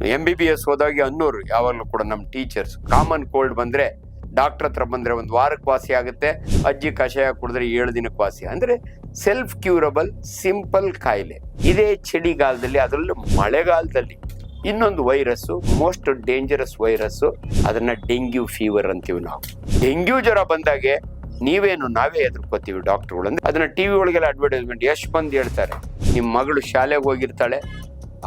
MBBS ಹೋದಾಗೆ ಅನ್ನೋರು ಯಾವಾಗಲೂ ಕೂಡ ನಮ್ಮ ಟೀಚರ್ಸ್, ಕಾಮನ್ ಕೋಲ್ಡ್ ಬಂದ್ರೆ ಡಾಕ್ಟರ್ ಹತ್ರ ಬಂದ್ರೆ ಒಂದು ವಾರಕ್ಕೆ ವಾಸಿ ಆಗುತ್ತೆ, ಅಜ್ಜಿ ಕಷಾಯ ಕುಡಿದ್ರೆ 7 ದಿನಕ್ಕೆ ವಾಸಿ. ಅಂದ್ರೆ ಸೆಲ್ಫ್ ಕ್ಯೂರಬಲ್ ಸಿಂಪಲ್ ಕಾಯಿಲೆ. ಇದೇ ಚಳಿಗಾಲದಲ್ಲಿ, ಅದರಲ್ಲೂ ಮಳೆಗಾಲದಲ್ಲಿ ಇನ್ನೊಂದು ವೈರಸ್, ಮೋಸ್ಟ್ ಡೇಂಜರಸ್ ವೈರಸ್, ಅದನ್ನ ಡೆಂಗ್ಯೂ ಫೀವರ್ ಅಂತೀವಿ ನಾವು. ಡೆಂಗ್ಯೂ ಜ್ವರ ಬಂದಾಗೆ ನಾವೇ ಎದುರ್ಕೋತೀವಿ ಡಾಕ್ಟರ್ಗಳು. ಅಂದ್ರೆ ಅದನ್ನ ಟಿವಿ ಒಳಗೆಲ್ಲ ಅಡ್ವರ್ಟೈಸ್ಮೆಂಟ್ ಎಷ್ಟು ಬಂದು ಹೇಳ್ತಾರೆ, ನಿಮ್ಮ ಮಗಳು ಶಾಲೆಗೆ ಹೋಗಿರ್ತಾಳೆ,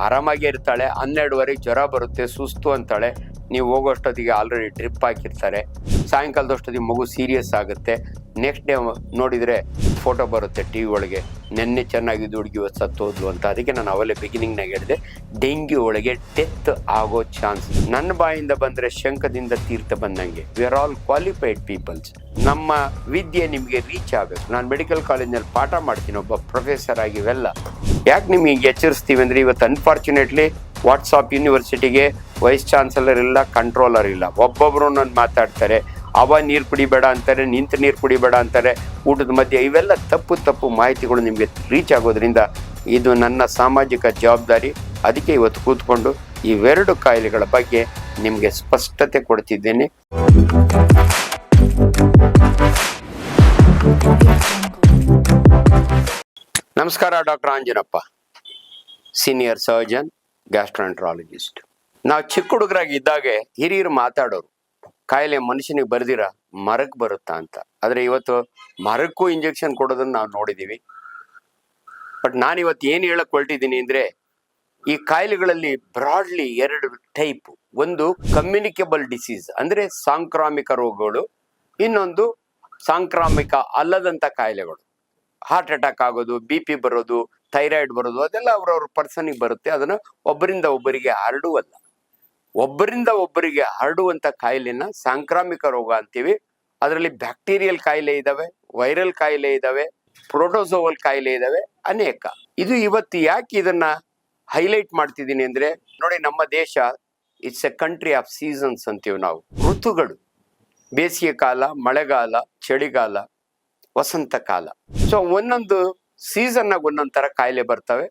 ಆರಾಮಾಗಿ ಇರ್ತಾಳೆ, 12ವರೆಗೆ ಜ್ವರ ಬರುತ್ತೆ, ಸುಸ್ತು ಅಂತಾಳೆ, ನೀವು ಹೋಗೋಷ್ಟೊತ್ತಿಗೆ ಆಲ್ರೆಡಿ ಡ್ರಿಪ್ ಹಾಕಿರ್ತಾರೆ, ಸಾಯಂಕಾಲದಷ್ಟೊತ್ತಿಗೆ ಮಗು ಸೀರಿಯಸ್ ಆಗುತ್ತೆ, ನೆಕ್ಸ್ಟ್ ಡೇ ನೋಡಿದರೆ ಫೋಟೋ ಬರುತ್ತೆ ಟಿವಿ ಒಳಗೆ, ನೆನ್ನೆ ಚೆನ್ನಾಗಿದ್ದು ಹುಡುಗಿ ಸತ್ತೋದ್ಲು ಅಂತ. ಅದಕ್ಕೆ ನಾನು ಅವಲೇ ಬಿಗಿನಿಂಗ್ನಾಗ ಹೇಳಿದೆ, ಡೆಂಗ್ಯೂ ಒಳಗೆ ಡೆತ್ ಆಗೋ ಚಾನ್ಸ್. ನನ್ನ ಬಾಯಿಂದ ಬಂದರೆ ಶಂಕದಿಂದ ತೀರ್ಥ ಬಂದಂಗೆ. We are all qualified peoples. ನಮ್ಮ ವಿದ್ಯೆ ನಿಮಗೆ ರೀಚ್ ಆಗಬೇಕು. ನಾನು ಮೆಡಿಕಲ್ ಕಾಲೇಜ್ನಲ್ಲಿ ಪಾಠ ಮಾಡ್ತೀನಿ, ಒಬ್ಬ ಪ್ರೊಫೆಸರ್ ಆಗಿ. ಇವೆಲ್ಲ ಯಾಕೆ ನಿಮಗೆ ಎಚ್ಚರಿಸ್ತೀವಿ ಅಂದರೆ, ಇವತ್ತು ಅನ್ಫಾರ್ಚುನೇಟ್ಲಿ ವಾಟ್ಸಾಪ್ ಯೂನಿವರ್ಸಿಟಿಗೆ ವೈಸ್ ಚಾನ್ಸಲರ್ ಇಲ್ಲ, ಕಂಟ್ರೋಲರ್ ಇಲ್ಲ. ಒಬ್ಬೊಬ್ರು ನನ್ನ ಮಾತಾಡ್ತಾರೆ, ಅವ ನೀರು ಕುಡಿಬೇಡ ಅಂತಾರೆ, ನಿಂತು ನೀರು ಕುಡಿಬೇಡ ಅಂತಾರೆ ಊಟದ ಮಧ್ಯೆ. ಇವೆಲ್ಲ ತಪ್ಪು ಮಾಹಿತಿಗಳು ನಿಮಗೆ ರೀಚ್ ಆಗೋದ್ರಿಂದ ಇದು ನನ್ನ ಸಾಮಾಜಿಕ ಜವಾಬ್ದಾರಿ. ಅದಕ್ಕೆ ಇವತ್ತು ಕೂತ್ಕೊಂಡು ಇವೆರಡು ಕಾಯಿಲೆಗಳ ಬಗ್ಗೆ ನಿಮಗೆ ಸ್ಪಷ್ಟತೆ ಕೊಡ್ತಿದ್ದೇನೆ. ನಮಸ್ಕಾರ, ಡಾಕ್ಟರ್ ಆಂಜನಪ್ಪ, ಸೀನಿಯರ್ ಸರ್ಜನ್, ಗ್ಯಾಸ್ಟ್ರಾಂಟ್ರಾಲಜಿಸ್ಟ್. ನಾವು ಚಿಕ್ಕ ಹುಡುಗರಾಗಿ ಇದ್ದಾಗೆ ಹಿರಿಯರು ಮಾತಾಡೋರು, ಕಾಯಿಲೆ ಮನುಷ್ಯನಿಗೆ ಬರ್ದಿರ ಮರಕ್ಕೆ ಬರುತ್ತಾ ಅಂತ. ಆದರೆ ಇವತ್ತು ಮರಕ್ಕೂ ಇಂಜೆಕ್ಷನ್ ಕೊಡೋದನ್ನ ನಾವು ನೋಡಿದ್ದೀವಿ. ಬಟ್ ನಾನಿವತ್ತು ಏನು ಹೇಳಕ್ ಹೊರಟಿದ್ದೀನಿ ಅಂದರೆ, ಈ ಕಾಯಿಲೆಗಳಲ್ಲಿ ಬ್ರಾಡ್ಲಿ 2 ಟೈಪ್. ಒಂದು ಕಮ್ಯುನಿಕೇಬಲ್ ಡಿಸೀಸ್, ಅಂದರೆ ಸಾಂಕ್ರಾಮಿಕ ರೋಗಗಳು. ಇನ್ನೊಂದು ಸಾಂಕ್ರಾಮಿಕ ಅಲ್ಲದಂಥ ಕಾಯಿಲೆಗಳು. ಹಾರ್ಟ್ ಅಟ್ಯಾಕ್ ಆಗೋದು, BP ಬರೋದು, ಥೈರಾಯ್ಡ್ ಬರೋದು, ಅದೆಲ್ಲ ಅವ್ರವ್ರ ಪರ್ಸನಿಗೆ ಬರುತ್ತೆ. ಅದನ್ನು ಒಬ್ಬರಿಂದ ಒಬ್ಬರಿಗೆ ಹರಡುವಲ್ಲ. ಒಬ್ಬರಿಂದ ಒಬ್ಬರಿಗೆ ಹರಡುವಂಥ ಕಾಯಿಲೆನ ಸಾಂಕ್ರಾಮಿಕ ರೋಗ ಅಂತೀವಿ. ಅದರಲ್ಲಿ ಬ್ಯಾಕ್ಟೀರಿಯಲ್ ಕಾಯಿಲೆ ಇದ್ದಾವೆ, ವೈರಲ್ ಕಾಯಿಲೆ ಇದ್ದಾವೆ, ಪ್ರೋಟೋಸೋವಲ್ ಕಾಯಿಲೆ ಇದ್ದಾವೆ, ಅನೇಕ. ಇದು ಇವತ್ತು ಯಾಕೆ ಇದನ್ನ ಹೈಲೈಟ್ ಮಾಡ್ತಿದ್ದೀನಿ ಅಂದರೆ, ನೋಡಿ, ನಮ್ಮ ದೇಶ it's A country of seasons ಅಂತೀವಿ ನಾವು. ಋತುಗಳು: ಬೇಸಿಗೆ ಕಾಲ, ಮಳೆಗಾಲ, ಚಳಿಗಾಲ, ವಸಂತ ಕಾಲ. ಸೊ ಒಂದೊಂದು ಸೀಸನ್ನಾಗ ಒಂದೊಂದು ಥರ ಕಾಯಿಲೆ ಬರ್ತವೆ.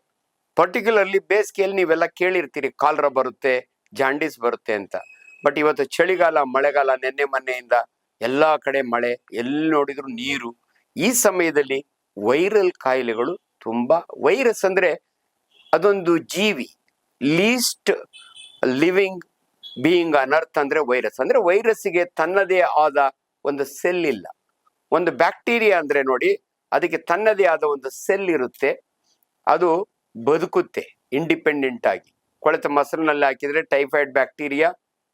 ಪರ್ಟಿಕ್ಯುಲರ್ಲಿ ಬೇಸಿಗೆಯಲ್ಲಿ ನೀವೆಲ್ಲ ಕೇಳಿರ್ತೀರಿ, ಕಾಲರ ಬರುತ್ತೆ, ಜಾಂಡೀಸ್ ಬರುತ್ತೆ ಅಂತ. ಬಟ್ ಇವತ್ತು ಚಳಿಗಾಲ, ಮಳೆಗಾಲ, ನೆನ್ನೆ ಮೊನ್ನೆಯಿಂದ ಎಲ್ಲ ಕಡೆ ಮಳೆ, ಎಲ್ಲಿ ನೋಡಿದ್ರು ನೀರು. ಈ ಸಮಯದಲ್ಲಿ ವೈರಲ್ ಕಾಯಿಲೆಗಳು ತುಂಬಾ. ವೈರಸ್ ಅಂದ್ರೆ ಅದೊಂದು ಜೀವಿ, least living being on earth ಅಂದ್ರೆ ವೈರಸ್. ಅಂದ್ರೆ ವೈರಸ್ಸಿಗೆ ತನ್ನದೇ ಆದ ಒಂದು ಸೆಲ್ ಇಲ್ಲ. ಒಂದು ಬ್ಯಾಕ್ಟೀರಿಯಾ ಅಂದ್ರೆ ನೋಡಿ, ಅದಕ್ಕೆ ತನ್ನದೇ ಆದ ಒಂದು ಸೆಲ್ ಇರುತ್ತೆ, ಅದು ಬದುಕುತ್ತೆ ಇಂಡಿಪೆಂಡೆಂಟ್ ಆಗಿ. ಕೊಳೆತ ಮೊಸರಿನಲ್ಲಿ ಹಾಕಿದ್ರೆ ಟೈಫಾಯ್ಡ್ ಬ್ಯಾಕ್ಟೀರಿಯಾ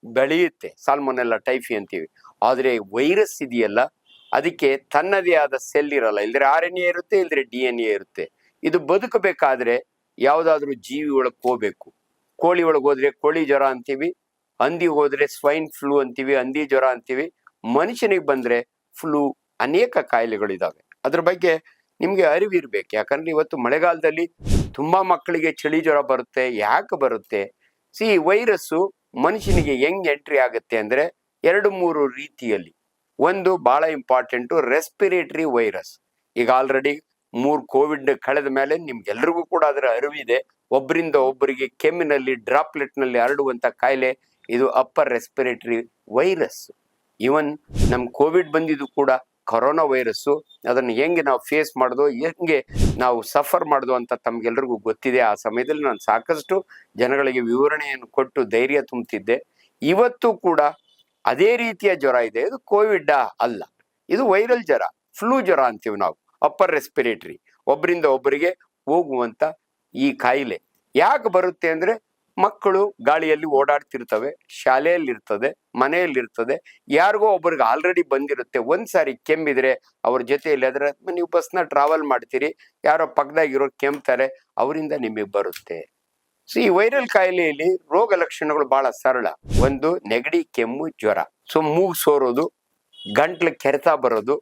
ಬೆಳೆಯುತ್ತೆ, ಸಾಲ್ಮೊನೆಲ್ಲಾ ಟೈಫಿ ಅಂತೀವಿ. ಆದರೆ ವೈರಸ್ ಇದೆಯಲ್ಲ, ಅದಕ್ಕೆ ತನ್ನದೇ ಆದ ಸೆಲ್ ಇರಲ್ಲ. ಇಲ್ದ್ರೆ RNA ಇರುತ್ತೆ, ಇಲ್ದ್ರೆ DNA ಇರುತ್ತೆ. ಇದು ಬದುಕಬೇಕಾದ್ರೆ ಯಾವುದಾದ್ರೂ ಜೀವಿ ಒಳಗೆ ಹೋಗ್ಬೇಕು. ಕೋಳಿ ಒಳಗೆ ಹೋದ್ರೆ ಕೋಳಿ ಜ್ವರ ಅಂತೀವಿ, ಹಂದಿಗೆ ಹೋದ್ರೆ ಸ್ವೈನ್ ಫ್ಲೂ ಅಂತೀವಿ, ಹಂದಿ ಜ್ವರ ಅಂತೀವಿ. ಮನುಷ್ಯನಿಗೆ ಬಂದ್ರೆ ಫ್ಲೂ. ಅನೇಕ ಕಾಯಿಲೆಗಳಿದಾವೆ. ಅದ್ರ ಬಗ್ಗೆ ನಿಮ್ಗೆ ಅರಿವಿರ್ಬೇಕು. ಯಾಕಂದ್ರೆ ಇವತ್ತು ಮಳೆಗಾಲದಲ್ಲಿ ತುಂಬಾ ಮಕ್ಕಳಿಗೆ ಚಳಿ ಜ್ವರ ಬರುತ್ತೆ. ಯಾಕೆ ಬರುತ್ತೆ? ವೈರಸ್ಸು ಮನುಷ್ಯನಿಗೆ ಹೆಂಗ್ ಎಂಟ್ರಿ ಆಗುತ್ತೆ ಅಂದ್ರೆ 2-3 ರೀತಿಯಲ್ಲಿ. ಒಂದು ಬಹಳ ಇಂಪಾರ್ಟೆಂಟು, ರೆಸ್ಪಿರೇಟರಿ ವೈರಸ್. ಈಗ ಆಲ್ರೆಡಿ 3 ಕೋವಿಡ್ ಕಳೆದ ಮೇಲೆ ನಿಮ್ಗೆಲ್ರಿಗೂ ಕೂಡ ಅದರ ಅರಿವಿದೆ. ಒಬ್ಬರಿಂದ ಒಬ್ಬರಿಗೆ ಕೆಮ್ಮಿನಲ್ಲಿ, ಡ್ರಾಪ್ಲೆಟ್ ನಲ್ಲಿ ಹರಡುವಂತ ಕಾಯಿಲೆ ಇದು ಅಪ್ಪರ್ ರೆಸ್ಪಿರೇಟರಿ ವೈರಸ್. ಇವನ್ ನಮ್ ಕೋವಿಡ್ ಬಂದಿದ್ದು ಕೂಡ ಕೊರೋನಾ ವೈರಸ್ಸು. ಅದನ್ನು ಹೆಂಗೆ ನಾವು ಫೇಸ್ ಮಾಡೋದು, ಹೆಂಗೆ ನಾವು ಸಫರ್ ಮಾಡೋದು ಅಂತ ತಮ್ಗೆಲ್ರಿಗೂ ಗೊತ್ತಿದೆ. ಆ ಸಮಯದಲ್ಲಿ ನಾನು ಸಾಕಷ್ಟು ಜನಗಳಿಗೆ ವಿವರಣೆಯನ್ನು ಕೊಟ್ಟು ಧೈರ್ಯ ತುಂಬುತ್ತಿದ್ದೆ. ಇವತ್ತು ಕೂಡ ಅದೇ ರೀತಿಯ ಜ್ವರ ಇದೆ. ಇದು ಕೋವಿಡ್ ಅಲ್ಲ, ಇದು ವೈರಲ್ ಜ್ವರ, ಫ್ಲೂ ಜ್ವರ ಅಂತೀವಿ ನಾವು. ಅಪ್ಪರ್ ರೆಸ್ಪಿರೇಟರಿ, ಒಬ್ಬರಿಂದ ಒಬ್ಬರಿಗೆ ಹೋಗುವಂತ ಈ ಕಾಯಿಲೆ ಯಾಕೆ ಬರುತ್ತೆ ಅಂದ್ರೆ, ಮಕ್ಕಳು ಗಾಳಿಯಲ್ಲಿ ಓಡಾಡ್ತಿರ್ತವೆ, ಶಾಲೆಯಲ್ಲಿರ್ತದೆ, ಮನೆಯಲ್ಲಿರ್ತದೆ, ಯಾರಿಗೋ ಒಬ್ಬರಿಗೆ ಆಲ್ರೆಡಿ ಬಂದಿರುತ್ತೆ. ಒಂದ್ಸಾರಿ ಕೆಮ್ಮಿದ್ರೆ ಅವ್ರ ಜೊತೆಯಲ್ಲಿ, ಅದರ ನೀವು ಬಸ್ನ ಟ್ರಾವೆಲ್ ಮಾಡ್ತೀರಿ, ಯಾರೋ ಪಕ್ಕದಾಗಿರೋ ಕೆಮ್ತಾರೆ, ಅವರಿಂದ ನಿಮಗೆ ಬರುತ್ತೆ. ಈ ವೈರಲ್ ಕಾಯಿಲೆಯಲ್ಲಿ ರೋಗ ಲಕ್ಷಣಗಳು ಬಹಳ ಸರಳ. ಒಂದು ನೆಗಡಿ, ಕೆಮ್ಮು, ಜ್ವರ. ಮೂಗು ಸೋರೋದು, ಗಂಟ್ಲು ಕೆರೆತ ಬರೋದು,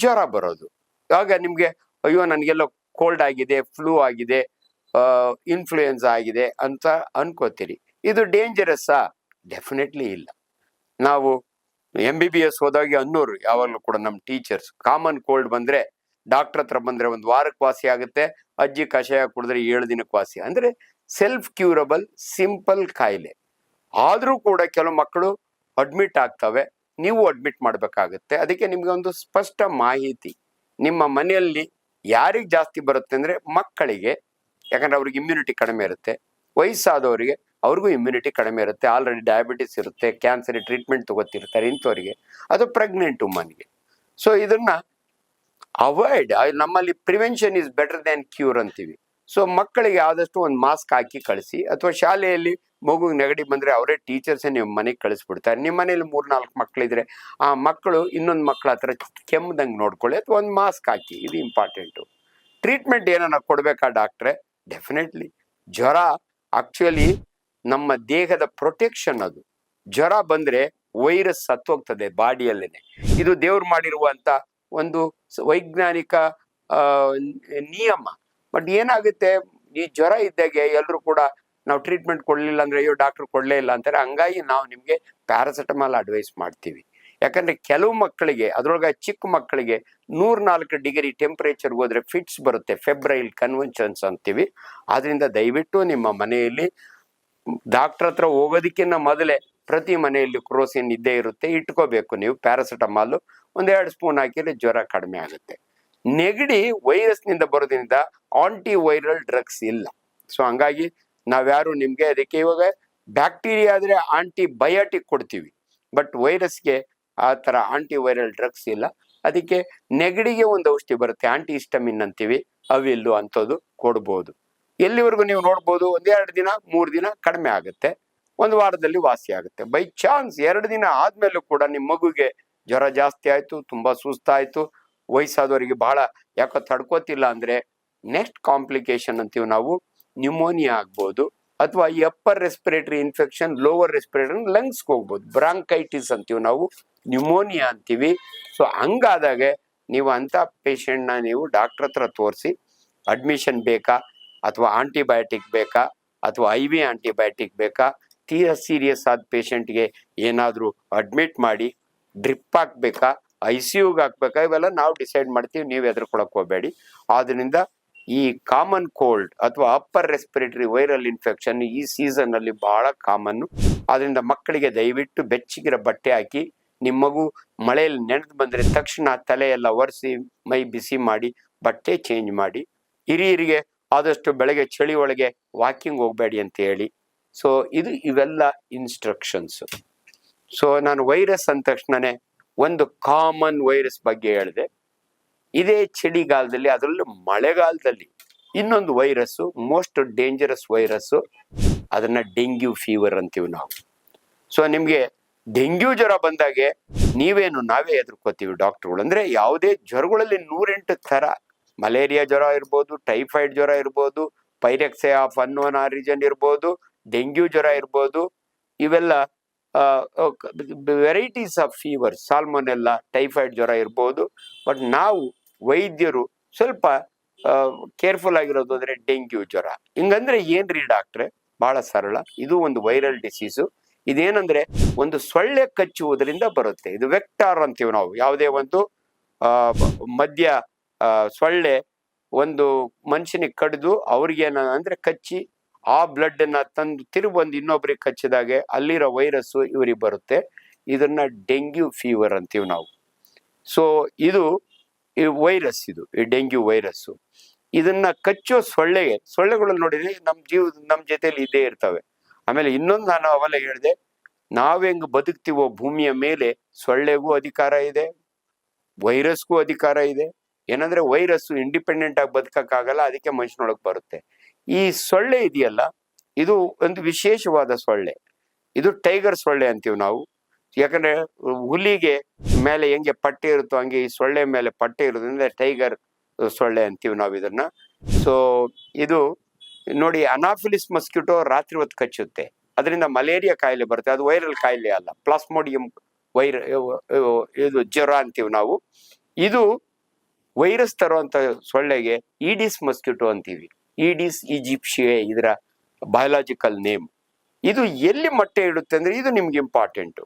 ಜ್ವರ ಬರೋದು. ಆಗ ನಿಮ್ಗೆ ಅಯ್ಯೋ ನನಗೆಲ್ಲೋ ಕೋಲ್ಡ್ ಆಗಿದೆ, ಫ್ಲೂ ಆಗಿದೆ, ಇನ್ಫ್ಲೂಯೆನ್ಸಾ ಆಗಿದೆ ಅಂತ ಅನ್ಕೋತೀರಿ. ಇದು ಡೇಂಜರಸ್ಸಾ? ಡೆಫಿನೆಟ್ಲಿ ಇಲ್ಲ. ನಾವು MBBS ಹೋದಾಗೆ ಅನ್ನೋರು ಯಾವಾಗಲೂ ಕೂಡ ನಮ್ಮ ಟೀಚರ್ಸ್, ಕಾಮನ್ ಕೋಲ್ಡ್ ಬಂದ್ರೆ ಡಾಕ್ಟರ್ ಹತ್ರ ಬಂದ್ರೆ ಒಂದು ವಾರಕ್ಕೆ ವಾಸಿ ಆಗುತ್ತೆ, ಅಜ್ಜಿ ಕಷಾಯ ಕುಡಿದ್ರೆ 7 ದಿನಕ್ಕೆ ವಾಸಿ. ಅಂದ್ರೆ ಸೆಲ್ಫ್ ಕ್ಯೂರಬಲ್ ಸಿಂಪಲ್ ಕಾಯಿಲೆ. ಆದ್ರೂ ಕೂಡ ಕೆಲವು ಮಕ್ಕಳು ಅಡ್ಮಿಟ್ ಆಗ್ತವೆ, ನೀವು ಅಡ್ಮಿಟ್ ಮಾಡ್ಬೇಕಾಗುತ್ತೆ. ಅದಕ್ಕೆ ನಿಮ್ಗೆ ಒಂದು ಸ್ಪಷ್ಟ ಮಾಹಿತಿ, ನಿಮ್ಮ ಮನೆಯಲ್ಲಿ ಯಾರಿಗೆ ಜಾಸ್ತಿ ಬರುತ್ತೆ ಅಂದ್ರೆ ಮಕ್ಕಳಿಗೆ, ಯಾಕಂದ್ರೆ ಅವ್ರಿಗೆ ಇಮ್ಯುನಿಟಿ ಕಡಿಮೆ ಇರುತ್ತೆ. ವಯಸ್ಸಾದವರಿಗೆ ಅವ್ರಿಗೂ ಇಮ್ಯುನಿಟಿ ಕಡಿಮೆ ಇರುತ್ತೆ, ಆಲ್ರೆಡಿ ಡಯಾಬಿಟಿಸ್ ಇರುತ್ತೆ, ಕ್ಯಾನ್ಸರ್ ಟ್ರೀಟ್ಮೆಂಟ್ ತಗೋತಿರ್ತಾರೆ ಇಂಥವ್ರಿಗೆ, ಅದು ಪ್ರೆಗ್ನೆಂಟ್ ವುಮನ್ಗೆ. ಸೊ ಇದನ್ನ ಅವಾಯ್ಡ್, ನಮ್ಮಲ್ಲಿ prevention is better than cure ಅಂತೀವಿ. ಸೊ ಮಕ್ಕಳಿಗೆ ಆದಷ್ಟು ಒಂದು ಮಾಸ್ಕ್ ಹಾಕಿ ಕಳಿಸಿ, ಅಥವಾ ಶಾಲೆಯಲ್ಲಿ ಮಗು ನೆಗಡಿ ಬಂದ್ರೆ ಅವರೇ ಟೀಚರ್ಸೇ ನಿಮ್ಮ ಮನೆಗೆ ಕಳಿಸ್ಬಿಡ್ತಾರೆ. ನಿಮ್ಮ ಮನೇಲಿ 3-4 ಮಕ್ಕಳಿದ್ರೆ ಆ ಮಕ್ಕಳು ಇನ್ನೊಂದು ಮಕ್ಕಳ ಹತ್ರ ಕೆಮ್ಮದಂಗೆ ನೋಡ್ಕೊಳ್ಳಿ, ಅಥವಾ ಒಂದು ಮಾಸ್ಕ್ ಹಾಕಿ. ಇದು ಇಂಪಾರ್ಟೆಂಟು. ಟ್ರೀಟ್ಮೆಂಟ್ ಏನನ್ನ ಕೊಡ್ಬೇಕಾ ಡಾಕ್ಟ್ರೆ? ಡೆಫಿನೆಟ್ಲಿ. ಜ್ವರ ಆಕ್ಚುಲಿ ನಮ್ಮ ದೇಹದ ಪ್ರೊಟೆಕ್ಷನ್. ಅದು ಜ್ವರ ಬಂದ್ರೆ ವೈರಸ್ ಸತ್ತೋಗ್ತದೆ ಬಾಡಿಯಲ್ಲೇನೆ. ಇದು ದೇವ್ರು ಮಾಡಿರುವಂತ ಒಂದು ವೈಜ್ಞಾನಿಕ ನಿಯಮ. ಬಟ್ ಏನಾಗುತ್ತೆ, ಈ ಜ್ವರ ಇದ್ದಾಗೆ ಎಲ್ಲರೂ ಕೂಡ ನಾವು ಟ್ರೀಟ್ಮೆಂಟ್ ಕೊಡ್ಲಿಲ್ಲ ಅಂದ್ರೆ ಅಯ್ಯೋ ಡಾಕ್ಟರ್ ಕೊಡ್ಲೇ ಇಲ್ಲ ಅಂತಾರೆ. ಹಂಗಾಗಿ ನಾವು ನಿಮ್ಗೆ ಪ್ಯಾರಾಸಿಟಮಾಲ್ ಅಡ್ವೈಸ್ ಮಾಡ್ತೀವಿ. ಯಾಕಂದ್ರೆ ಕೆಲವು ಮಕ್ಕಳಿಗೆ, ಅದ್ರೊಳಗೆ ಚಿಕ್ಕ ಮಕ್ಕಳಿಗೆ 104 ಡಿಗ್ರಿ ಟೆಂಪರೇಚರ್ ಹೋದ್ರೆ ಫಿಟ್ಸ್ ಬರುತ್ತೆ, ಫೆಬ್ರೈಲ್ ಕನ್ವಲ್ಷನ್ಸ್ ಅಂತೀವಿ. ಆದ್ರಿಂದ ದಯವಿಟ್ಟು ನಿಮ್ಮ ಮನೆಯಲ್ಲಿ ಡಾಕ್ಟರ್ ಹತ್ರ ಹೋಗೋದಕ್ಕಿಂತ ಮೊದಲೇ ಪ್ರತಿ ಮನೆಯಲ್ಲಿ ಕ್ರೋಸಿನ್ ಇದ್ದೇ ಇರುತ್ತೆ, ಇಟ್ಕೋಬೇಕು ನೀವು. ಪ್ಯಾರಾಸಿಟಮಾಲ್ 1-2 ಸ್ಪೂನ್ ಹಾಕಿದ್ರೆ ಜ್ವರ ಕಡಿಮೆ ಆಗುತ್ತೆ. ನೆಗಡಿ ವೈರಸ್ ನಿಂದ ಬರೋದ್ರಿಂದ ಆಂಟಿ ವೈರಲ್ ಡ್ರಗ್ಸ್ ಇಲ್ಲ. ಸೊ ಹಂಗಾಗಿ ನಾವ್ಯಾರು ನಿಮ್ಗೆ, ಅದಕ್ಕೆ ಇವಾಗ ಬ್ಯಾಕ್ಟೀರಿಯಾ ಆದ್ರೆ ಆಂಟಿಬಯೋಟಿಕ್ ಕೊಡ್ತೀವಿ, ಬಟ್ ವೈರಸ್ಗೆ ಆ ತರ ಆಂಟಿ ವೈರಲ್ ಡ್ರಗ್ಸ್ ಇಲ್ಲ. ಅದಕ್ಕೆ ನೆಗಡಿಗೆ ಒಂದು ಔಷಧಿ ಬರುತ್ತೆ, ಆಂಟಿ ಹಿಸ್ಟಮಿನ್ ಅಂತೀವಿ, ಅವಿಲ್ಲು ಅಂಥದ್ದು ಕೊಡ್ಬೋದು. ಎಲ್ಲಿವರೆಗೂ ನೀವು ನೋಡ್ಬೋದು, 1-2 ದಿನ 3 ದಿನ ಕಡಿಮೆ ಆಗುತ್ತೆ, 1 ವಾರದಲ್ಲಿ ವಾಸಿ ಆಗುತ್ತೆ. ಬೈ ಚಾನ್ಸ್ 2 ದಿನ ಆದ್ಮೇಲೂ ಕೂಡ ನಿಮ್ಮ ಮಗುಗೆ ಜ್ವರ ಜಾಸ್ತಿ ಆಯ್ತು, ತುಂಬಾ ಸುಸ್ತಾಯ್ತು, ವಯಸ್ಸಾದವರಿಗೆ ಬಹಳ ಯಾಕೋ ತಡ್ಕೋತಿಲ್ಲ ಅಂದ್ರೆ ನೆಕ್ಸ್ಟ್ ಕಾಂಪ್ಲಿಕೇಶನ್ ಅಂತೀವಿ ನಾವು, ನ್ಯೂಮೋನಿಯಾ ಆಗ್ಬೋದು, ಅಥವಾ ಈ upper respiratory infection, lower respiratory ಲಂಗ್ಸ್ಗೆ ಹೋಗ್ಬೋದು, ಬ್ರಾಂಕೈಟಿಸ್ ಅಂತೀವಿ ನಾವು, ನ್ಯೂಮೋನಿಯಾ ಅಂತೀವಿ. ಸೊ ಹಂಗಾದಾಗ ನೀವು ಅಂತ ಪೇಷಂಟ್ನ ನೀವು ಡಾಕ್ಟರ್ ಹತ್ರ ತೋರಿಸಿ, ಅಡ್ಮಿಷನ್ ಬೇಕಾ, ಅಥವಾ ಆಂಟಿಬಯೋಟಿಕ್ ಬೇಕಾ, ಅಥವಾ IV ಆಂಟಿಬಯೋಟಿಕ್ ಬೇಕಾ, ತೀರಾ ಸೀರಿಯಸ್ ಆದ ಪೇಷಂಟ್ಗೆ ಏನಾದರೂ ಅಡ್ಮಿಟ್ ಮಾಡಿ ಡ್ರಿಪ್ ಹಾಕ್ಬೇಕಾ, ICUಗೆ ಹಾಕ್ಬೇಕಾ, ಇವೆಲ್ಲ ನಾವು ಡಿಸೈಡ್ ಮಾಡ್ತೀವಿ, ನೀವು ಹೆದರ್ಕೊಳಕ್ ಹೋಗಬೇಡಿ. ಆದ್ರಿಂದ ಈ ಕಾಮನ್ ಕೋಲ್ಡ್ ಅಥವಾ ಅಪ್ಪರ್ ರೆಸ್ಪಿರೇಟರಿ ವೈರಲ್ ಇನ್ಫೆಕ್ಷನ್ ಈ ಸೀಸನ್ ಅಲ್ಲಿ ಬಹಳ ಕಾಮನ್. ಆದ್ರಿಂದ ಮಕ್ಕಳಿಗೆ ದಯವಿಟ್ಟು ಬೆಚ್ಚಗಿರೋ ಬಟ್ಟೆ ಹಾಕಿ, ನಿಮ್ಮ ಮಗು ಮಳೆಯಲ್ಲಿ ನೆನೆದು ಬಂದ್ರೆ ತಕ್ಷಣ ತಲೆ ಎಲ್ಲ ಒರೆಸಿ ಮೈ ಬಿಸಿ ಮಾಡಿ ಬಟ್ಟೆ ಚೇಂಜ್ ಮಾಡಿ. ಹಿರಿಯರಿಗೆ ಆದಷ್ಟು ಬೆಳಗ್ಗೆ ಚಳಿ ಒಳಗೆ ವಾಕಿಂಗ್ ಹೋಗ್ಬೇಡಿ ಅಂತ ಹೇಳಿ. ಸೊ ಇವೆಲ್ಲ ಇನ್ಸ್ಟ್ರಕ್ಷನ್ಸ್. ಸೊ ನಾನು ವೈರಸ್ ಅಂದ ತಕ್ಷಣನೇ ಒಂದು ಕಾಮನ್ ವೈರಸ್ ಬಗ್ಗೆ ಹೇಳಿದೆ. ಇದೇ ಚಳಿಗಾಲದಲ್ಲಿ, ಅದರಲ್ಲೂ ಮಳೆಗಾಲದಲ್ಲಿ ಇನ್ನೊಂದು ವೈರಸ್ಸು, ಮೋಸ್ಟ್ ಡೇಂಜರಸ್ ವೈರಸ್ಸು, ಅದನ್ನ ಡೆಂಗ್ಯೂ ಫೀವರ್ ಅಂತೀವಿ ನಾವು. ಸೊ ನಿಮ್ಗೆ ಡೆಂಗ್ಯೂ ಜ್ವರ ಬಂದಾಗೆ ನಾವೇ ಎದುರ್ಕೋತೀವಿ ಡಾಕ್ಟರ್ಗಳು. ಅಂದ್ರೆ ಯಾವುದೇ ಜ್ವರಗಳಲ್ಲಿ 108 ತರ, ಮಲೇರಿಯಾ ಜ್ವರ ಇರ್ಬೋದು, ಟೈಫಾಯ್ಡ್ ಜ್ವರ ಇರ್ಬೋದು, ಪೈರೆಕ್ಸಿಯಾ ಆಫ್ ಅನ್ನೋನ್ ಆರಿಜಿನ್ ಇರ್ಬೋದು, ಡೆಂಗ್ಯೂ ಜ್ವರ ಇರ್ಬೋದು, ಇವೆಲ್ಲ varieties of fever, Salmonella, typhoid ಜ್ವರ ಇರ್ಬೋದು. ಬಟ್ ನಾವು ವೈದ್ಯರು ಸ್ವಲ್ಪ ಕೇರ್ಫುಲ್ ಆಗಿರೋದು ಅಂದ್ರೆ ಡೆಂಗ್ಯೂ ಜ್ವರ. ಹಿಂಗಂದ್ರೆ ಏನ್ರಿ ಡಾಕ್ಟ್ರೆ? ಬಹಳ ಸರಳ, ಇದು ಒಂದು ವೈರಲ್ ಡಿಸೀಸು. ಇದೇನಂದ್ರೆ ಒಂದು ಸೊಳ್ಳೆ ಕಚ್ಚುವುದರಿಂದ ಬರುತ್ತೆ. ಇದು ವೆಕ್ಟಾರ್ ಅಂತೀವಿ ನಾವು. ಯಾವುದೇ ಒಂದು ಮದ್ಯ ಸೊಳ್ಳೆ ಒಂದು ಮನುಷ್ಯನಿಗೆ ಕಡಿದು ಅವ್ರಿಗೇನ ಅಂದ್ರೆ ಕಚ್ಚಿ ಆ ಬ್ಲಡ್ ಅನ್ನ ತಂದು ತಿರುಗಿ ಒಂದು ಇನ್ನೊಬ್ರಿಗೆ ಕಚ್ಚಿದಾಗೆ ಅಲ್ಲಿರೋ ವೈರಸ್ಸು ಇವ್ರಿಗೆ ಬರುತ್ತೆ. ಇದನ್ನ ಡೆಂಗ್ಯೂ ಫೀವರ್ ಅಂತೀವಿ ನಾವು. ಸೊ ಇದು ವೈರಸ್, ಇದು ಈ ಡೆಂಗ್ಯೂ ವೈರಸ್ಸು. ಇದನ್ನ ಕಚ್ಚೋ ಸೊಳ್ಳೆಗಳು ನೋಡಿದ್ರೆ ನಮ್ಮ ಜೊತೆಲಿ ಇದ್ದೇ ಇರ್ತವೆ. ಆಮೇಲೆ ಇನ್ನೊಂದು ನಾನು ಅವೆಲ್ಲ ಹೇಳಿದೆ, ನಾವ್ ಹೆಂಗ್ ಬದುಕ್ತಿವೋ ಭೂಮಿಯ ಮೇಲೆ ಸೊಳ್ಳೆಗೂ ಅಧಿಕಾರ ಇದೆ, ವೈರಸ್ಗೂ ಅಧಿಕಾರ ಇದೆ. ಏನಂದ್ರೆ ವೈರಸ್ ಇಂಡಿಪೆಂಡೆಂಟ್ ಆಗಿ ಬದುಕಕ್ಕಾಗಲ್ಲ, ಅದಕ್ಕೆ ಮನುಷ್ಯನೊಳಗೆ ಬರುತ್ತೆ. ಈ ಸೊಳ್ಳೆ ಇದೆಯಲ್ಲ, ಇದು ಒಂದು ವಿಶೇಷವಾದ ಸೊಳ್ಳೆ. ಇದು ಟೈಗರ್ ಸೊಳ್ಳೆ ಅಂತೀವಿ ನಾವು. ಯಾಕಂದ್ರೆ ಹುಲಿಗೆ ಮೇಲೆ ಹೆಂಗೆ ಪಟ್ಟೆ ಇರುತ್ತೋ ಹಂಗೆ ಈ ಸೊಳ್ಳೆ ಮೇಲೆ ಪಟ್ಟೆ ಇರೋದ್ರಿಂದ ಟೈಗರ್ ಸೊಳ್ಳೆ ಅಂತೀವಿ ನಾವು ಇದನ್ನ. ಸೊ ಇದು ನೋಡಿ, ಅನಾಫಿಲಿಸ್ ಮಸ್ಕಿಟೋ ರಾತ್ರಿ ಹೊತ್ತು ಕಚ್ಚುತ್ತೆ, ಅದರಿಂದ ಮಲೇರಿಯಾ ಕಾಯಿಲೆ ಬರುತ್ತೆ. ಅದು ವೈರಲ್ ಕಾಯಿಲೆ ಅಲ್ಲ, ಪ್ಲಾಸ್ಮೋಡಿಯಂ ಇದು ಜ್ವರ ಅಂತೀವಿ ನಾವು. ಇದು ವೈರಸ್ ತರುವಂತ ಸೊಳ್ಳೆಗೆ ಈಡಿಸ್ ಮಸ್ಕಿಟೋ ಅಂತೀವಿ. ಈಡಿಸ್ ಈಜಿಪ್ಷಿಯೆ ಇದರ ಬಯೋಲಾಜಿಕಲ್ ನೇಮ್. ಇದು ಎಲ್ಲಿ ಮೊಟ್ಟೆ ಇಡುತ್ತೆ ಅಂದ್ರೆ, ಇದು ನಿಮ್ಗೆ ಇಂಪಾರ್ಟೆಂಟು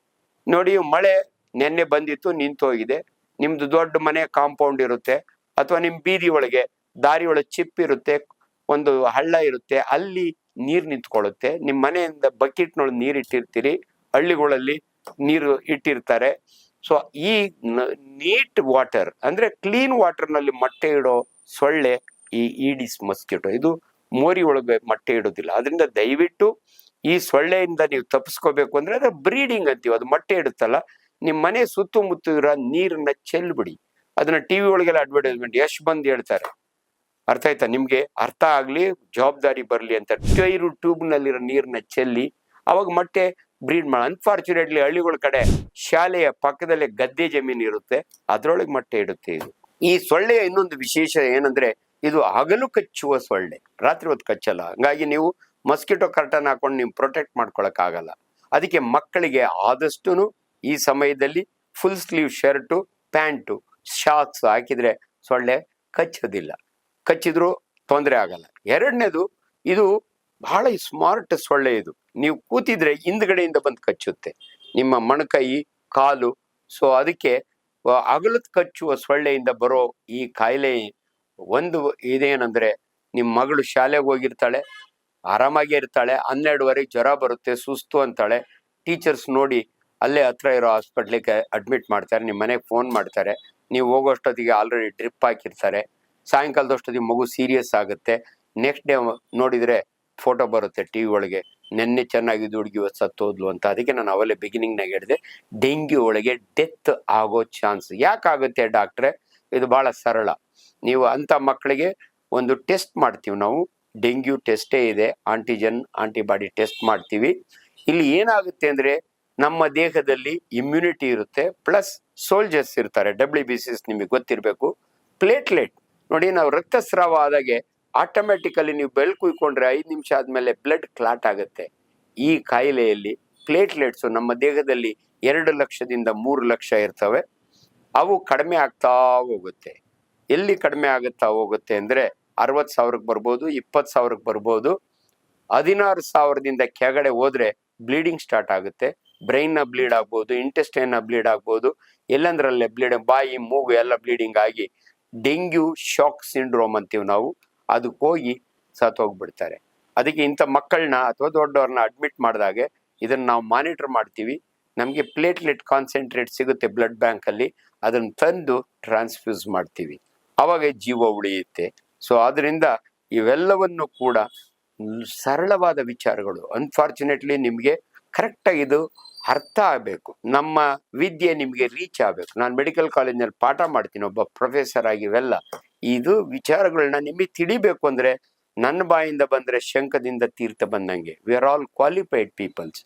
ನೋಡಿ. ಮಳೆ ನೆನ್ನೆ ಬಂದಿತ್ತು, ನಿಂತೋಗಿದೆ. ನಿಮ್ದು ದೊಡ್ಡ ಮನೆ ಕಾಂಪೌಂಡ್ ಇರುತ್ತೆ, ಅಥವಾ ನಿಮ್ ಬೀದಿ ಒಳಗೆ ದಾರಿ ಒಳಗೆ ಚಿಪ್ ಇರುತ್ತೆ, ಒಂದು ಹಳ್ಳ ಇರುತ್ತೆ, ಅಲ್ಲಿ ನೀರು ನಿಂತ್ಕೊಳ್ಳುತ್ತೆ. ನಿಮ್ಮ ಮನೆಯಿಂದ ಬಕೆಟ್ನೊಳಗೆ ನೀರು ಇಟ್ಟಿರ್ತೀರಿ, ಹಳ್ಳಿಗಳಲ್ಲಿ ನೀರು ಇಟ್ಟಿರ್ತಾರೆ. ಸೊ ಈ ನೀಟ್ ವಾಟರ್ ಅಂದ್ರೆ ಕ್ಲೀನ್ ವಾಟರ್ ನಲ್ಲಿ ಮೊಟ್ಟೆ ಇಡೋ ಸೊಳ್ಳೆ ಈ ಈಡಿಸ್ ಮಸ್ಕಿಟೋ. ಇದು ಮೋರಿ ಒಳಗೆ ಮೊಟ್ಟೆ ಇಡೋದಿಲ್ಲ. ಅದರಿಂದ ದಯವಿಟ್ಟು ಈ ಸೊಳ್ಳೆಯಿಂದ ನೀವು ತಪ್ಪಿಸ್ಕೋಬೇಕು ಅಂದ್ರೆ ಅದ್ರ ಬ್ರೀಡಿಂಗ್ ಅಂತೀವಿ, ಅದು ಮೊಟ್ಟೆ ಇಡುತ್ತಲ್ಲ, ನಿಮ್ ಮನೆ ಸುತ್ತಮುತ್ತ ಇರೋ ನೀರನ್ನ ಚೆಲ್ಬಿಡಿ. ಅದನ್ನ ಟಿವಿ ಒಳಗೆಲ್ಲ ಅಡ್ವರ್ಟೈಸ್ಮೆಂಟ್ ಎಷ್ಟು ಬಂದು ಹೇಳ್ತಾರೆ. ಅರ್ಥ ಆಯ್ತಾ ನಿಮ್ಗೆ? ಅರ್ಥ ಆಗ್ಲಿ, ಜವಾಬ್ದಾರಿ ಬರ್ಲಿ ಅಂತ ಟೈರು ಟ್ಯೂಬ್ ನಲ್ಲಿರೋ ನೀರನ್ನ ಚೆಲ್ಲಿ ಅವಾಗ ಮೊಟ್ಟೆ ಬ್ರೀಡ್ ಮಾಡ. ಅನ್ಫಾರ್ಚುನೇಟ್ಲಿ ಹಳ್ಳಿಗಳ ಕಡೆ ಶಾಲೆಯ ಪಕ್ಕದಲ್ಲೇ ಗದ್ದೆ ಜಮೀನು ಇರುತ್ತೆ, ಅದ್ರೊಳಗೆ ಮೊಟ್ಟೆ ಇಡುತ್ತೆ ಇದು. ಈ ಸೊಳ್ಳೆಯ ಇನ್ನೊಂದು ವಿಶೇಷ ಏನಂದ್ರೆ ಇದು ಹಗಲು ಕಚ್ಚುವ ಸೊಳ್ಳೆ, ರಾತ್ರಿ ಹೊತ್ತು ಕಚ್ಚಲ್ಲ. ಹಂಗಾಗಿ ನೀವು ಮಸ್ಕಿಟೋ ಕರ್ಟನ್ ಹಾಕೊಂಡು ನೀವು ಪ್ರೊಟೆಕ್ಟ್ ಮಾಡ್ಕೊಳಕ್ ಆಗಲ್ಲ. ಅದಕ್ಕೆ ಮಕ್ಕಳಿಗೆ ಆದಷ್ಟು ಈ ಸಮಯದಲ್ಲಿ full sleeve shirt, pant, shorts ಹಾಕಿದ್ರೆ ಸೊಳ್ಳೆ ಕಚ್ಚೋದಿಲ್ಲ. ಕಚ್ಚಿದ್ರು ತೊಂದರೆ ಆಗಲ್ಲ. ಎರಡನೇದು, ಇದು ಬಹಳ ಸ್ಮಾರ್ಟ್ ಸೊಳ್ಳೆ. ಇದು ನೀವು ಕೂತಿದ್ರೆ ಹಿಂದ್ಗಡೆಯಿಂದ ಬಂದು ಕಚ್ಚುತ್ತೆ ನಿಮ್ಮ ಮೊಣಕೈ, ಕಾಲು. ಸೊ ಅದಕ್ಕೆ ಅಗಲತ್ ಕಚ್ಚುವ ಸೊಳ್ಳೆಯಿಂದ ಬರೋ ಈ ಕಾಯಿಲೆ ಒಂದು ಇದೇನಂದ್ರೆ, ನಿಮ್ಮ ಮಗಳು ಶಾಲೆಗೆ ಹೋಗಿರ್ತಾಳೆ, ಆರಾಮಾಗಿ ಇರ್ತಾಳೆ, 12ವರೆಗೆ ಜ್ವರ ಬರುತ್ತೆ, ಸುಸ್ತು ಅಂತಾಳೆ. ಟೀಚರ್ಸ್ ನೋಡಿ ಅಲ್ಲೇ ಹತ್ರ ಇರೋ ಹಾಸ್ಪಿಟ್ಲಿಗೆ ಅಡ್ಮಿಟ್ ಮಾಡ್ತಾರೆ, ನಿಮ್ಮ ಮನೆಗೆ ಫೋನ್ ಮಾಡ್ತಾರೆ. ನೀವು ಹೋಗೋಷ್ಟೊತ್ತಿಗೆ ಆಲ್ರೆಡಿ ಡ್ರಿಪ್ ಹಾಕಿರ್ತಾರೆ. ಸಾಯಂಕಾಲದಷ್ಟೊತ್ತಿಗೆ ಮಗು ಸೀರಿಯಸ್ ಆಗುತ್ತೆ. ನೆಕ್ಸ್ಟ್ ಡೇ ನೋಡಿದ್ರೆ ಫೋಟೋ ಬರುತ್ತೆ ಟಿವಿ ಒಳಗೆ, ನೆನ್ನೆ ಚೆನ್ನಾಗಿದ್ದು ಹುಡುಗಿ ಇವತ್ತು ಸತ್ತೋದ್ಲು ಅಂತ. ಅದಕ್ಕೆ ನಾನು ಅವಲೇ ಬಿಗಿನಿಂಗ್ನಾಗ ಹೇಳಿದೆ, ಡೆಂಗ್ಯೂ ಒಳಗೆ ಡೆತ್ ಆಗೋ ಚಾನ್ಸ್ ಯಾಕಾಗುತ್ತೆ ಡಾಕ್ಟ್ರೆ? ಇದು ಬಹಳ ಸರಳ. ನೀವು ಅಂತ ಮಕ್ಕಳಿಗೆ ಒಂದು ಟೆಸ್ಟ್ ಮಾಡ್ತೀವಿ ನಾವು, ಡೆಂಗ್ಯೂ ಟೆಸ್ಟೇ ಇದೆ, ಆಂಟಿಜನ್ ಆಂಟಿಬಾಡಿ ಟೆಸ್ಟ್ ಮಾಡ್ತೀವಿ. ಇಲ್ಲಿ ಏನಾಗುತ್ತೆ ಅಂದ್ರೆ ನಮ್ಮ ದೇಹದಲ್ಲಿ ಇಮ್ಯುನಿಟಿ ಇರುತ್ತೆ, ಪ್ಲಸ್ ಸೋಲ್ಜರ್ಸ್ ಇರ್ತಾರೆ, WBCs ನಿಮಗೆ ಗೊತ್ತಿರಬೇಕು. ಪ್ಲೇಟ್ಲೆಟ್ ನೋಡಿ, ನಾವು ರಕ್ತಸ್ರಾವ ಆದಾಗೆ ಆಟೋಮೆಟಿಕಲಿ ನೀವು ಬೆಳಕು ಕುಯ್ಕೊಂಡ್ರೆ 5 ನಿಮಿಷ ಆದ್ಮೇಲೆ ಬ್ಲಡ್ ಕ್ಲಾಟ್ ಆಗುತ್ತೆ. ಈ ಕಾಯಿಲೆಯಲ್ಲಿ ಪ್ಲೇಟ್ಲೆಟ್ಸ್ ನಮ್ಮ ದೇಹದಲ್ಲಿ 2 ಲಕ್ಷದಿಂದ 3 ಲಕ್ಷ ಇರ್ತವೆ. ಅವು ಕಡಿಮೆ ಆಗ್ತಾ ಹೋಗುತ್ತೆ. ಎಲ್ಲಿ ಕಡಿಮೆ ಆಗುತ್ತಾ ಹೋಗುತ್ತೆ ಅಂದ್ರೆ 60,000ಕ್ಕೆ ಬರ್ಬೋದು, 20,000ಕ್ಕೆ ಬರ್ಬೋದು. 16,000ದಿಂದ ಕೆಳಗಡೆ ಹೋದ್ರೆ ಬ್ಲೀಡಿಂಗ್ ಸ್ಟಾರ್ಟ್ ಆಗುತ್ತೆ. ಬ್ರೈನ್ ನ ಬ್ಲೀಡ್ ಆಗ್ಬೋದು, ಇಂಟೆಸ್ಟೈನ್ ನ ಬ್ಲೀಡ್ ಆಗ್ಬೋದು, ಎಲ್ಲಂದ್ರಲ್ಲೇ ಬ್ಲೀಡ್, ಬಾಯಿ ಮೂಗು ಎಲ್ಲ ಬ್ಲೀಡಿಂಗ್ ಆಗಿ ಡೆಂಗ್ಯೂ ಶಾಕ್ ಸಿಂಡ್ರೋಮ್ ಅಂತೀವಿ ನಾವು, ಅದಕ್ಕೆ ಹೋಗಿ ಸತ್ತೋಗ್ಬಿಡ್ತಾರೆ. ಅದಕ್ಕೆ ಇಂಥ ಮಕ್ಕಳನ್ನ ಅಥವಾ ದೊಡ್ಡವ್ರನ್ನ ಅಡ್ಮಿಟ್ ಮಾಡಿದಾಗೆ ಇದನ್ನ ನಾವು ಮಾನಿಟರ್ ಮಾಡ್ತೀವಿ. ನಮಗೆ ಪ್ಲೇಟ್ಲೆಟ್ ಕಾನ್ಸಂಟ್ರೇಟ್ ಸಿಗುತ್ತೆ ಬ್ಲಡ್ ಬ್ಯಾಂಕ್ ಅಲ್ಲಿ, ಅದನ್ನ ತಂದು ಟ್ರಾನ್ಸ್ಫ್ಯೂಸ್ ಮಾಡ್ತೀವಿ, ಅವಾಗ ಜೀವ ಉಳಿಯುತ್ತೆ. ಸೊ ಆದ್ರಿಂದ ಇವೆಲ್ಲವನ್ನು ಕೂಡ ಸರಳವಾದ ವಿಚಾರಗಳು. ಅನ್ಫಾರ್ಚುನೇಟ್ಲಿ ನಿಮ್ಗೆ ಕರೆಕ್ಟಾಗಿ ಇದು ಅರ್ಥ ಆಗ್ಬೇಕು, ನಮ್ಮ ವಿದ್ಯೆ ನಿಮ್ಗೆ ರೀಚ್ ಆಗ್ಬೇಕು. ನಾನು ಮೆಡಿಕಲ್ ಕಾಲೇಜ್ನಲ್ಲಿ ಪಾಠ ಮಾಡ್ತೀನಿ ಒಬ್ಬ ಪ್ರೊಫೆಸರ್ ಆಗಿ. ಇವೆಲ್ಲ ಇದು ವಿಚಾರಗಳನ್ನ ನಿಮಗೆ ತಿಳಿಬೇಕು ಅಂದ್ರೆ ನನ್ನ ಬಾಯಿಂದ ಬಂದ್ರೆ ಶಂಖದಿಂದ ತೀರ್ಥ ಬಂದಂಗೆ. We are all qualified peoples.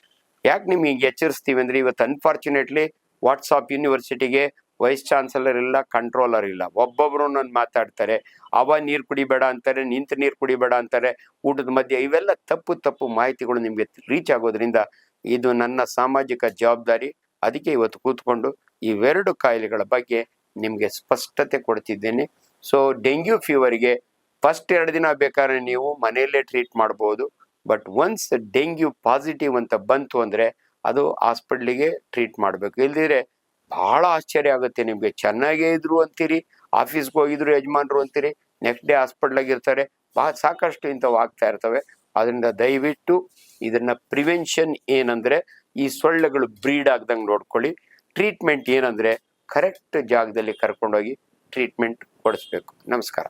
ಯಾಕೆ ನಿಮ್ಗೆ ಎಚ್ಚರಿಸ್ತೀವಿ ಅಂದ್ರೆ, ಇವತ್ತು ಅನ್ಫಾರ್ಚುನೇಟ್ಲಿ ವಾಟ್ಸಾಪ್ ಯೂನಿವರ್ಸಿಟಿಗೆ ವೈಸ್ ಚಾನ್ಸಲರ್ ಇಲ್ಲ, ಕಂಟ್ರೋಲರ್ ಇಲ್ಲ. ಒಬ್ಬೊಬ್ರು ನನ್ನ ಮಾತಾಡ್ತಾರೆ, ಅವ ನೀರು ಕುಡಿಬೇಡ ಅಂತಾರೆ, ನಿಂತು ನೀರು ಕುಡಿಬೇಡ ಅಂತಾರೆ, ಊಟದ ಮಧ್ಯೆ. ಇವೆಲ್ಲ ತಪ್ಪು ಮಾಹಿತಿಗಳು ನಿಮ್ಗೆ ರೀಚ್ ಆಗೋದ್ರಿಂದ ಇದು ನನ್ನ ಸಾಮಾಜಿಕ ಜವಾಬ್ದಾರಿ. ಅದಕ್ಕೆ ಇವತ್ತು ಕೂತ್ಕೊಂಡು ಇವೆರಡು ಕಾಯಿಲೆಗಳ ಬಗ್ಗೆ ನಿಮ್ಗೆ ಸ್ಪಷ್ಟತೆ ಕೊಡ್ತಿದ್ದೇನೆ. ಸೊ ಡೆಂಗ್ಯೂ ಫೀವರ್ಗೆ ಫಸ್ಟ್ 2 ದಿನ ಬೇಕಾದ್ರೆ ನೀವು ಮನೆಯಲ್ಲೇ ಟ್ರೀಟ್ ಮಾಡ್ಬೋದು. ಬಟ್ ಒನ್ಸ್ ಡೆಂಗ್ಯೂ ಪಾಸಿಟಿವ್ ಅಂತ ಬಂತು ಅಂದ್ರೆ ಅದು ಹಾಸ್ಪಿಟ್ಲಿಗೆ ಟ್ರೀಟ್ ಮಾಡ್ಬೇಕು. ಇಲ್ದಿದ್ರೆ ಬಹಳ ಆಶ್ಚರ್ಯ ಆಗುತ್ತೆ ನಿಮ್ಗೆ. ಚೆನ್ನಾಗೇ ಇದ್ರು ಅಂತೀರಿ, ಆಫೀಸ್ಗೆ ಹೋಗಿದ್ರು ಯಜಮಾನ್ರು ಅಂತೀರಿ, ನೆಕ್ಸ್ಟ್ ಡೇ ಹಾಸ್ಪಿಟ್ಲಾಗ ಇರ್ತಾರೆ. ಸಾಕಷ್ಟು ಇಂಥವು ಆಗ್ತಾ ಇರ್ತವೆ. ಅದರಿಂದ ದಯವಿಟ್ಟು ಇದನ್ನ ಪ್ರಿವೆನ್ಷನ್ ಏನಂದ್ರೆ, ಈ ಸೊಳ್ಳೆಗಳು ಬ್ರೀಡ್ ಆಗ್ದಂಗೆ ನೋಡ್ಕೊಳ್ಳಿ. ಟ್ರೀಟ್ಮೆಂಟ್ ಏನಂದ್ರೆ ಕರೆಕ್ಟ್ ಜಾಗದಲ್ಲಿ ಕರ್ಕೊಂಡೋಗಿ ಟ್ರೀಟ್ಮೆಂಟ್ ಕೊಡಿಸ್ಬೇಕು. ನಮಸ್ಕಾರ.